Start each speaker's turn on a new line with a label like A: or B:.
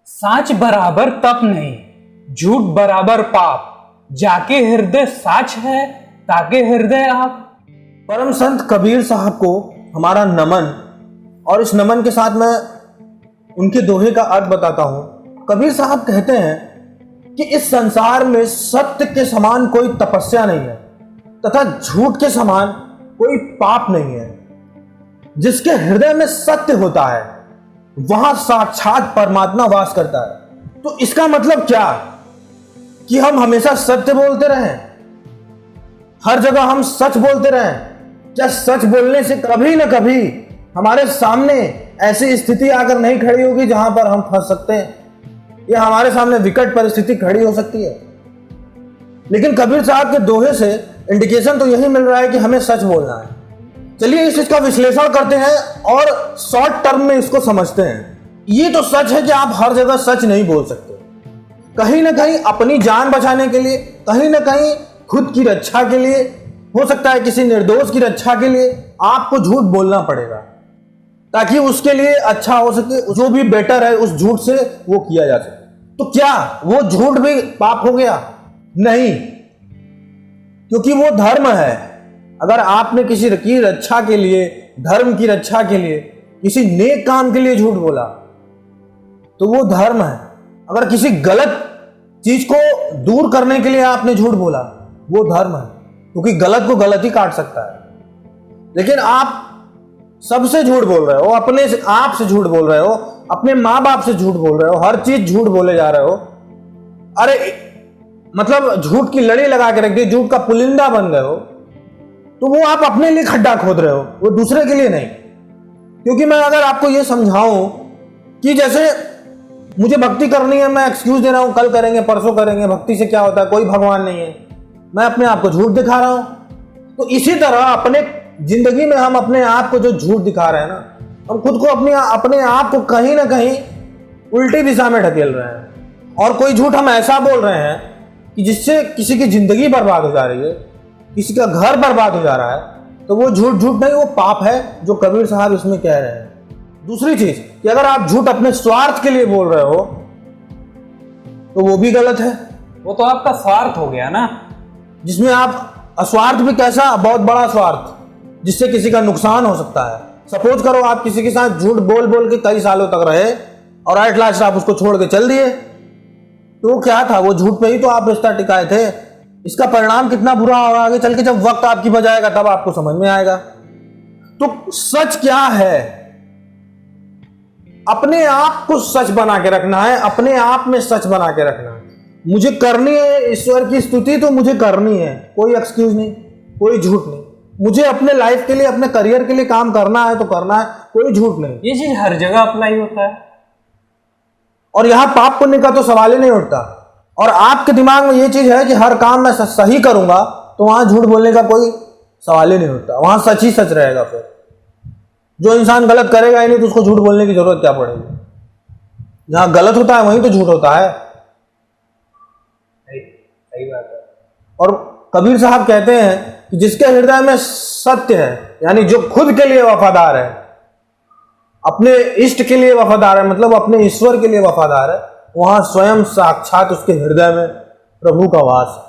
A: साच बराबर तप नहीं, झूठ बराबर पाप। जाके हृदय साच है, ताके हृदय आप।
B: परम संत कबीर साहब को हमारा नमन। और इस नमन के साथ मैं उनके दोहे का अर्थ बताता हूं। कबीर साहब कहते हैं कि इस संसार में सत्य के समान कोई तपस्या नहीं है तथा झूठ के समान कोई पाप नहीं है। जिसके हृदय में सत्य होता है वहां साक्षात परमात्मा वास करता है। तो इसका मतलब क्या कि हम हमेशा सत्य बोलते रहें, हर जगह हम सच बोलते रहें? क्या सच बोलने से कभी न कभी हमारे सामने ऐसी स्थिति आकर नहीं खड़ी होगी जहां पर हम फंस सकते हैं, या हमारे सामने विकट परिस्थिति खड़ी हो सकती है? लेकिन कबीर साहब के दोहे से इंडिकेशन तो यही मिल रहा है कि हमें सच बोलना है। चलिए इस चीज का विश्लेषण करते हैं और शॉर्ट टर्म में इसको समझते हैं। ये तो सच है कि आप हर जगह सच नहीं बोल सकते। कहीं ना कहीं अपनी जान बचाने के लिए, कहीं ना कहीं खुद की रक्षा के लिए, हो सकता है किसी निर्दोष की रक्षा के लिए आपको झूठ बोलना पड़ेगा ताकि उसके लिए अच्छा हो सके, जो भी बेटर है उस झूठ से वो किया जा सके। तो क्या वो झूठ भी पाप हो गया? नहीं, क्योंकि वो धर्म है। अगर आपने किसी की रक्षा के लिए, धर्म की रक्षा के लिए, किसी नेक काम के लिए झूठ बोला तो वो धर्म है। अगर किसी गलत चीज को दूर करने के लिए आपने झूठ बोला वो धर्म है, क्योंकि गलत को गलत ही काट सकता है। लेकिन आप सबसे झूठ बोल रहे हो, अपने आप से झूठ बोल रहे हो, अपने माँ बाप से झूठ बोल रहे हो, हर चीज झूठ बोले जा रहे हो। अरे मतलब झूठ की लड़ी लगा के रख दी, झूठ का पुलिंदा बन गए हो, तो वो आप अपने लिए खड्डा खोद रहे हो, वो दूसरे के लिए नहीं। क्योंकि मैं अगर आपको ये समझाऊं कि जैसे मुझे भक्ति करनी है, मैं एक्सक्यूज दे रहा हूं, कल करेंगे, परसों करेंगे, भक्ति से क्या होता है, कोई भगवान नहीं है, मैं अपने आप को झूठ दिखा रहा हूं। तो इसी तरह अपने जिंदगी में हम अपने आप को जो झूठ दिखा रहे हैं ना, हम खुद को अपने आप को कहीं ना कहीं उल्टी दिशा में ढकेल रहे हैं। और कोई झूठ हम ऐसा बोल रहे हैं कि जिससे किसी की जिंदगी बर्बाद हो जा रही है, किसी का घर बर्बाद हो जा रहा है, तो वो झूठ नहीं, वो पाप है जो कबीर साहब इसमें कह रहे हैं। दूसरी चीज कि अगर आप झूठ अपने स्वार्थ के लिए बोल रहे हो तो वो भी गलत है।
A: वो तो आपका स्वार्थ हो गया ना,
B: जिसमें आप अस्वार्थ भी कैसा, बहुत बड़ा स्वार्थ जिससे किसी का नुकसान हो सकता है। सपोज करो आप किसी के साथ झूठ बोल बोल के कई सालों तक रहे और एट लास्ट आप उसको छोड़ के चल दिए, तो वो क्या था? वो झूठ पे ही तो आप रिश्ता टिकाए थे। इसका परिणाम कितना बुरा होगा आगे चल के, जब वक्त आपकी बजाएगा तब आपको समझ में आएगा। तो सच क्या है? अपने आप को सच बना के रखना है, अपने आप में सच बना के रखना है। मुझे करनी है ईश्वर की स्तुति, तो मुझे करनी है, कोई एक्सक्यूज नहीं, कोई झूठ नहीं। मुझे अपने लाइफ के लिए, अपने करियर के लिए काम करना है तो करना है, कोई झूठ नहीं।
A: ये चीज हर जगह अप्लाई होता है
B: और यहां पाप पुण्य का तो सवाल ही नहीं उठता। और आपके दिमाग में ये चीज है कि हर काम मैं सही करूंगा तो वहां झूठ बोलने का कोई सवाल ही नहीं उठता, वहां सच ही सच रहेगा। फिर जो इंसान गलत करेगा ही नहीं तो उसको झूठ बोलने की जरूरत क्या पड़ेगी? जहां गलत होता है वहीं तो झूठ होता है।
A: सही बात है।
B: और कबीर साहब कहते हैं कि जिसके हृदय में सत्य है, यानी जो खुद के लिए वफादार है, अपने इष्ट के लिए वफादार है, मतलब अपने ईश्वर के लिए वफादार है, वहां स्वयं साक्षात उसके हृदय में प्रभु का वास है।